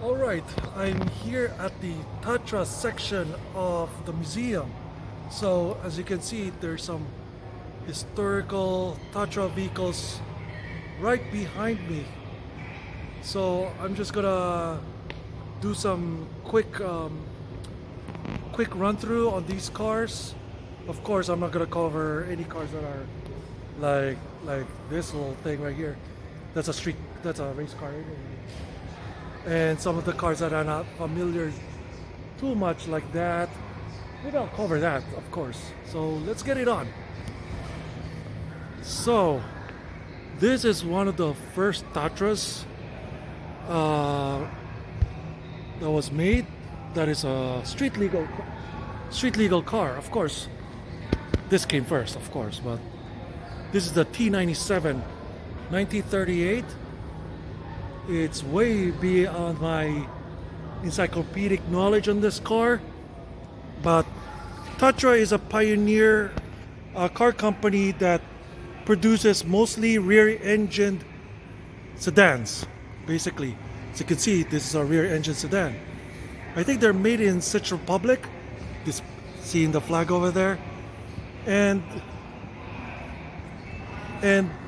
Alright, I'm here at the Tatra section of the museum. So as you can see, there's some historical Tatra vehicles right behind me. So I'm just gonna do some quick run through on these cars. Of course, I'm not gonna cover any cars that are like this little thing right here. That's a race car. And some of the cars that are not familiar too much like that, maybe I'll cover that, of course. So let's get it on. So this is one of the first Tatras that was made. That is a street legal car, of course. This came first, of course, but this is the T97 1938. It's way beyond my encyclopedic knowledge on this car, but Tatra is a pioneer car company that produces mostly rear-engined sedans, basically. As you can see, this is a rear-engine sedan. I think they're made in Czech Republic. This, seeing the flag over there, and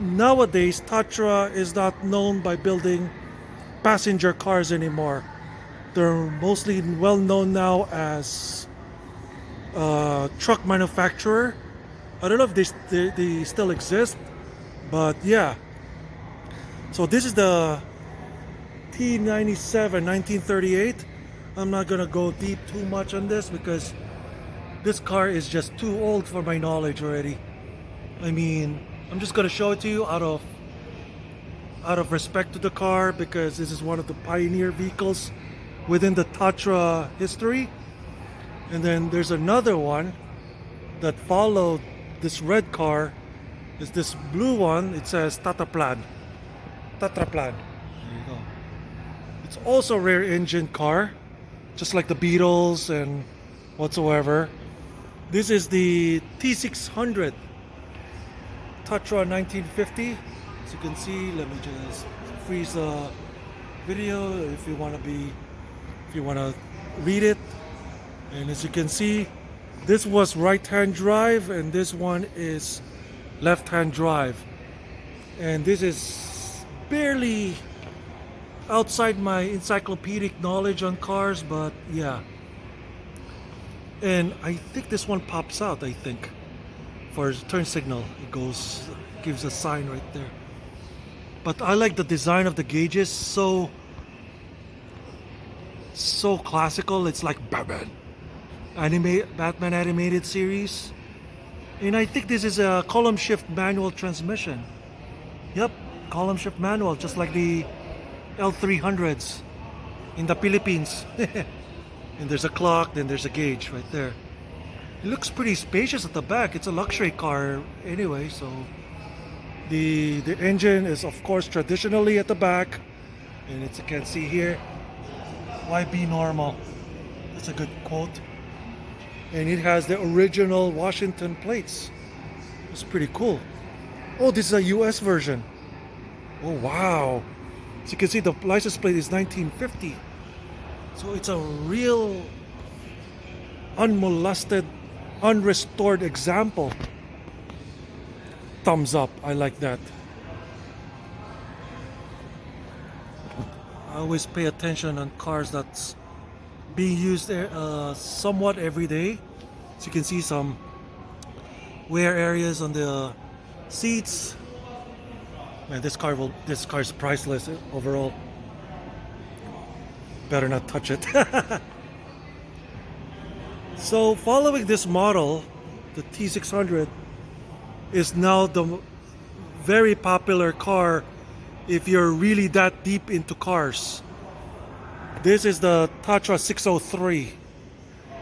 nowadays Tatra is not known by building passenger cars anymore. They're mostly well known now as truck manufacturer. I don't know if they still exist, but yeah. So this is the T97 1938. I'm not gonna go deep too much on this because this car is just too old for my knowledge already. I mean, I'm just gonna show it to you out of respect to the car, because this is one of the pioneer vehicles within the Tatra history. And then there's another one that followed this red car, is this blue one. It says Tatra Plan. There you go. It's also a rear engine car, just like the Beatles and whatsoever. This is the T600 Tatra 1950. As you can see, let me just freeze the video if you want to read it. And as you can see, this was right-hand drive and this one is left-hand drive. And this is barely outside my encyclopedic knowledge on cars, but yeah. And I think this one pops out, I think, for turn signal. It gives a sign right there. But I like the design of the gauges, so classical. It's like Batman animated series. And I think this is a column shift manual transmission. Yep, column shift manual, just like the L300s in the Philippines. And there's a clock, then there's a gauge right there. It looks pretty spacious at the back. It's a luxury car anyway, so the engine is of course traditionally at the back, and as you can see here, why be normal? That's a good quote. And it has the original Washington plates. It's pretty cool. Oh, this is a US version. Oh wow. As you can see, the license plate is 1950. So it's a real unmolested, unrestored example. Thumbs up, I like that. I always pay attention on cars that's being used somewhat every day. So you can see some wear areas on the seats. Man, this car is priceless overall. Better not touch it. So following this model, the T600 is now the very popular car if you're really that deep into cars. This is the Tatra 603,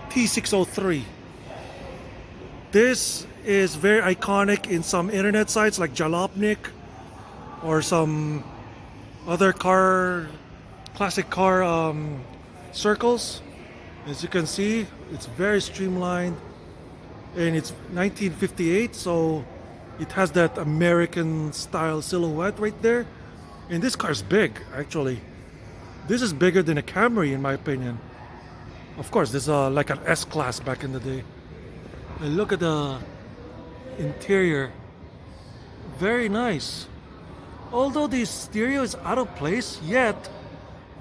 T603. This is very iconic in some internet sites like Jalopnik or some other classic car circles. As you can see, it's very streamlined, and it's 1958, so it has that American style silhouette right there. And this car's big, actually. This is bigger than a Camry in my opinion. Of course, this is like an S-Class back in the day. And look at the interior. Very nice. Although the stereo is out of place, yet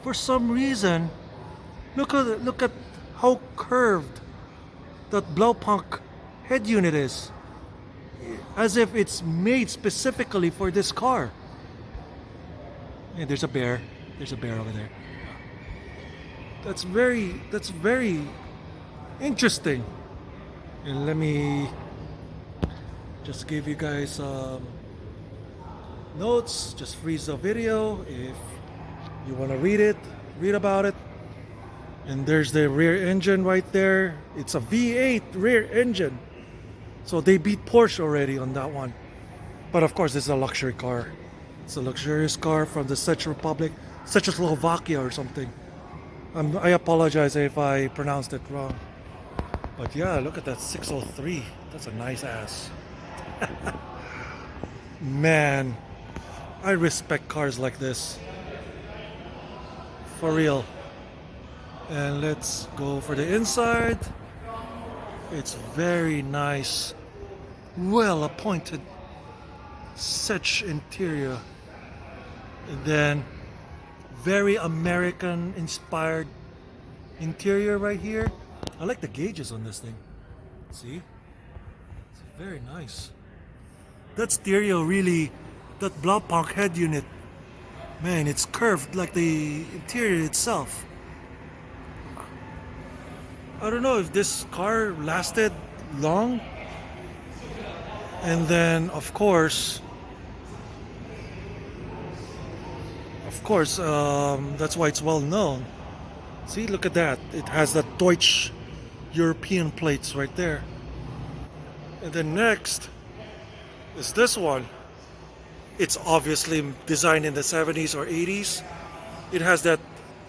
for some reason, look at how curved that Blaupunkt head unit is. As if it's made specifically for this car. And there's a bear. There's a bear over there. That's very interesting. And let me just give you guys notes. Just freeze the video if you want to read about it. And there's the rear engine right there. It's a V8 rear engine. So they beat Porsche already on that one. But of course, this is a luxury car. It's a luxurious car from the Czech Republic, Czechoslovakia or something. I apologize if I pronounced it wrong. But yeah, look at that 603. That's a nice ass. Man, I respect cars like this. For real. And let's go for the inside. It's very nice, well appointed such interior, and then very American inspired interior right here. I like the gauges on this thing. See, it's very nice. That stereo really, that Blaupunkt head unit, man, it's curved like the interior itself. I don't know if this car lasted long. And then of course, that's why it's well known. See, look at that. It has the Deutsch European plates right there. And then next is this one. It's obviously designed in the 70s or 80s. It has that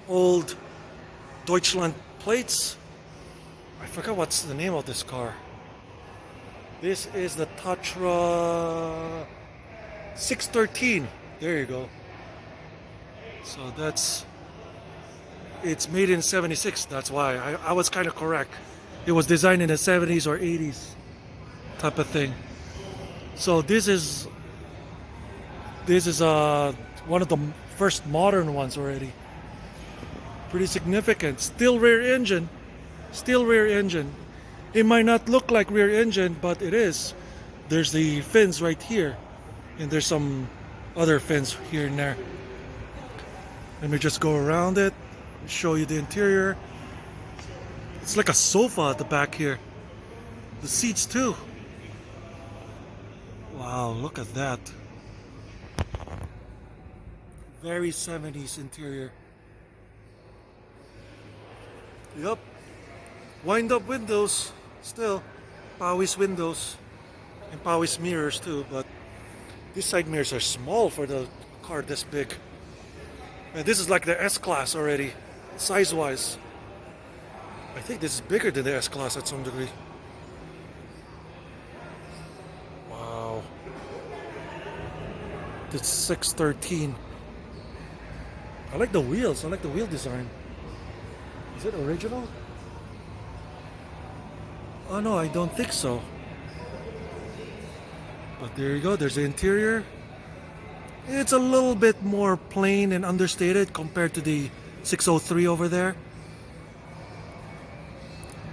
old Deutschland plates. I forgot what's the name of this car. This is the Tatra 613. There you go. So it's made in 76. That's why I was kind of correct. It was designed in the 70s or 80s type of thing. So this is one of the first modern ones already. Pretty significant. Still rear engine. It might not look like rear engine, but it is. There's the fins right here, and there's some other fins here and there. Let me just go around it, show you the interior. It's like a sofa at the back here. The seats too. Wow, look at that. Very 70s interior. Yup. Wind up windows, still. Powis windows. And Powis mirrors too, but these side mirrors are small for the car this big. And this is like the S-Class already, size-wise. I think this is bigger than the S-Class at some degree. Wow. It's 613. I like the wheels. I like the wheel design. Is it original? Oh no, I don't think so. But there you go. There's the interior. It's a little bit more plain and understated compared to the 603 over there.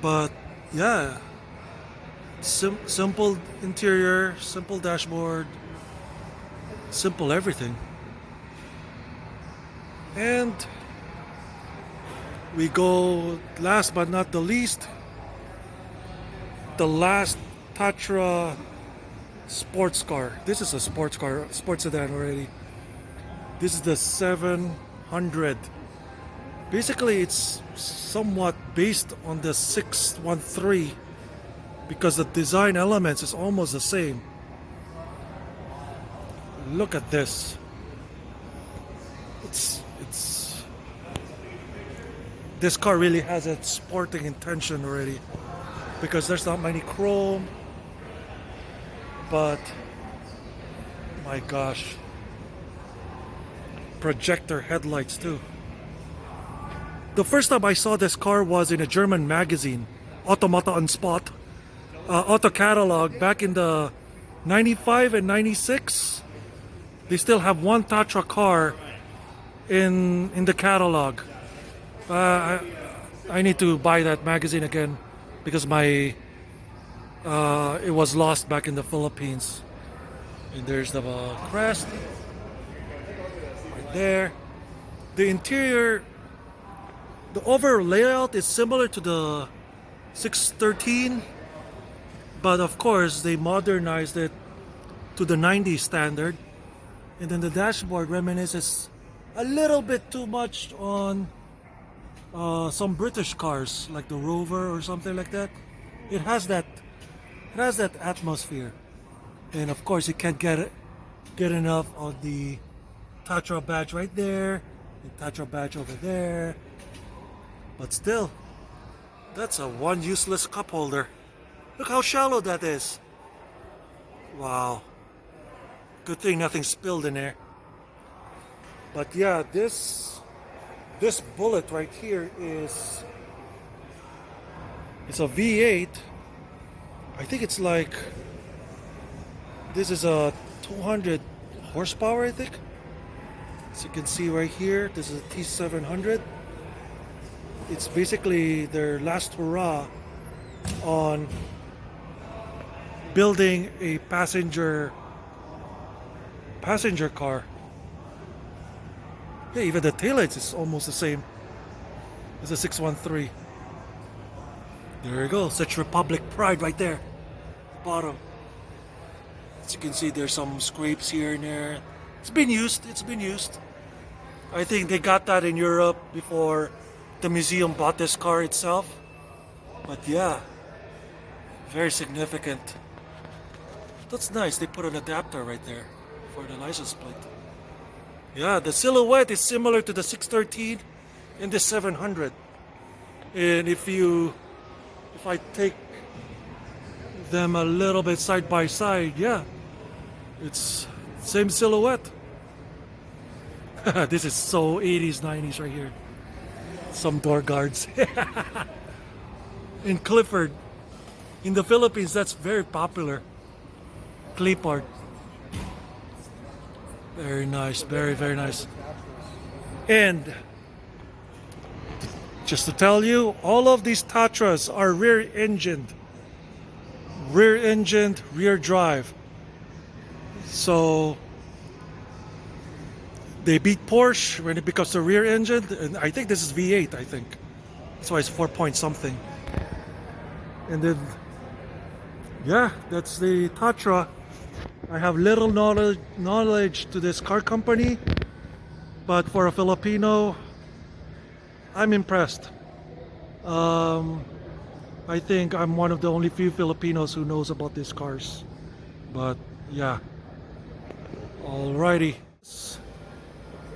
But yeah, simple interior, simple dashboard, simple everything. And we go last but not the least, the last Tatra sports car. This is a sports car, sports sedan already. This is the 700. Basically, it's somewhat based on the 613 because the design elements is almost the same. Look at this. This car really has its sporting intention already because there's not many chrome. But my gosh, projector headlights too. The first time I saw this car was in a German magazine, Automata on Spot, Auto Catalog, back in the 95 and 96. They still have one Tatra car in the catalog. I need to buy that magazine again because my it was lost back in the Philippines. And there's the crest right there. The interior, the overall layout is similar to the 613, but of course they modernized it to the 90s standard. And then the dashboard reminisces a little bit too much on some British cars like the Rover or something like that. It has that atmosphere, and of course you can't get enough of the Tatra badge right there, the Tatra badge over there. But still, that's a one useless cup holder. Look how shallow that is. Wow. Good thing nothing spilled in there. But yeah, this bullet right here is, it's a V8. I think it's like, this is a 200 horsepower, I think. As you can see right here, this is a T700. It's basically their last hurrah on building a passenger car. Yeah, even the taillights is almost the same as a 613. There you go, such Republic pride right there. Bottom. As you can see, there's some scrapes here and there. It's been used. I think they got that in Europe before the museum bought this car itself. But yeah, very significant. That's nice. They put an adapter right there for the license plate. Yeah, the silhouette is similar to the 613 and the 700. And if I take them a little bit side by side, yeah, it's same silhouette. This is so 80s, 90s right here. Some door guards. In Clifford, in the Philippines, that's very popular. Clifford. Very nice, very, very nice. And just to tell you, all of these Tatras are rear-engined, rear drive. So they beat Porsche when it becomes the rear engine, and I think this is V8. I think that's why it's 4 point something. And then, yeah, that's the Tatra. I have little knowledge to this car company, but for a Filipino, I'm impressed. I think I'm one of the only few Filipinos who knows about these cars. But yeah, alrighty. This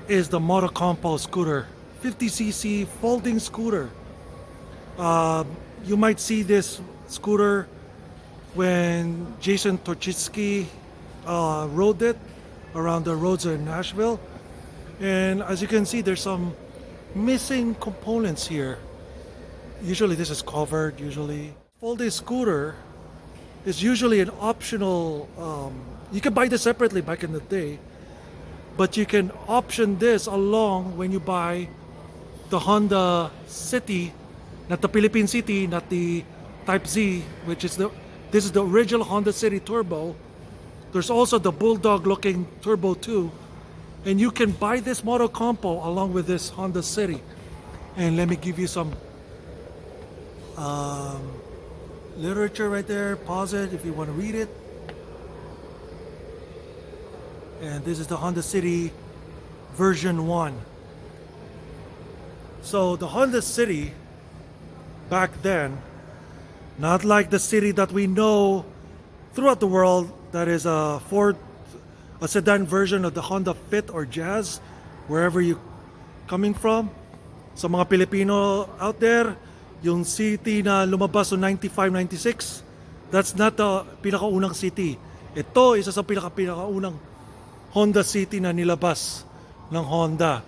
is the Motocompo scooter, 50cc folding scooter. You might see this scooter when Jason Torchitsky rode it around the roads in Nashville. And as you can see, there's some missing components here. Usually this is covered, usually. Folding scooter is usually an optional, you can buy this separately back in the day, but you can option this along when you buy the Honda City, not the Philippine City, not the Type Z, which is this is the original Honda City Turbo. There's also the Bulldog looking Turbo 2, and you can buy this Motocompo along with this Honda City. And let me give you some literature right there. Pause it if you want to read it. And this is the Honda City version 1. So the Honda City back then, not like the City that we know throughout the world, that is a sedan version of the Honda Fit or Jazz, wherever you coming from. Sa mga Pilipino out there, yung City na lumabas noong 95, 96, that's not the pinakaunang City. Ito, isa sa pinakaunang Honda City na nilabas ng Honda.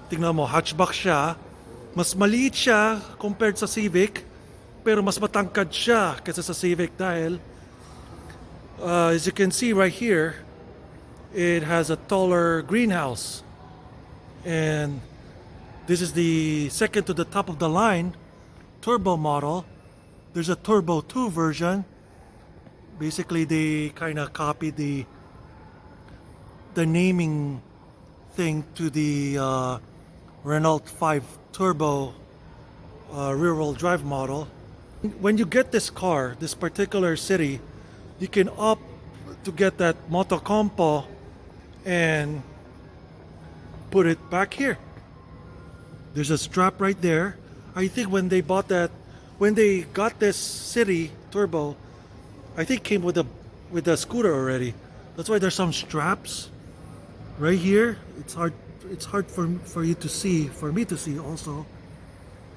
Tingnan mo, hatchback siya. Mas maliit siya compared sa Civic, pero mas matangkad siya kaysa sa Civic dahil as you can see right here, it has a taller greenhouse. And this is the second to the top of the line turbo model. There's a Turbo 2 version. Basically, they kind of copied the naming thing to the Renault 5 Turbo rear-wheel drive model. When you get this car, this particular city, you can opt to get that motocompo and put it back here. There's a strap right there. I think when they got this city turbo, I think came with a scooter already. That's why there's some straps right here. It's hard for you to see, for me to see also,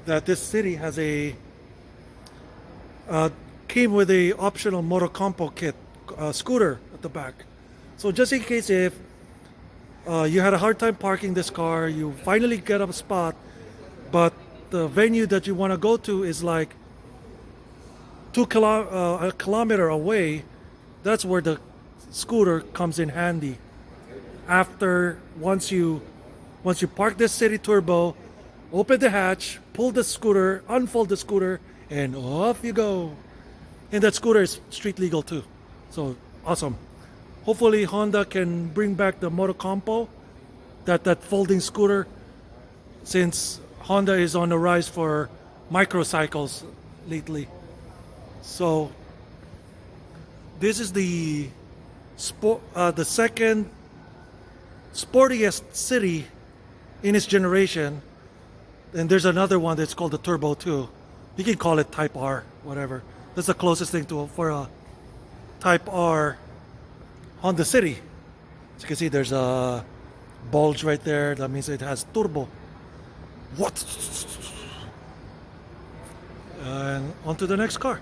that this city has came with a optional motocompo kit scooter at the back. So just in case if you had a hard time parking this car, you finally get a spot, but the venue that you want to go to is like a kilometer away. That's where the scooter comes in handy. Once you park this city turbo, open the hatch, pull the scooter, unfold the scooter, and off you go. And that scooter is street legal too. So awesome. Hopefully Honda can bring back the motocompo, that folding scooter, since Honda is on the rise for microcycles lately. So this is the second sportiest city in its generation, and there's another one that's called the Turbo 2. You can call it Type R, whatever. That's the closest thing for a Type R Honda City. As you can see, there's a bulge right there. That means it has turbo. What? And on to the next car.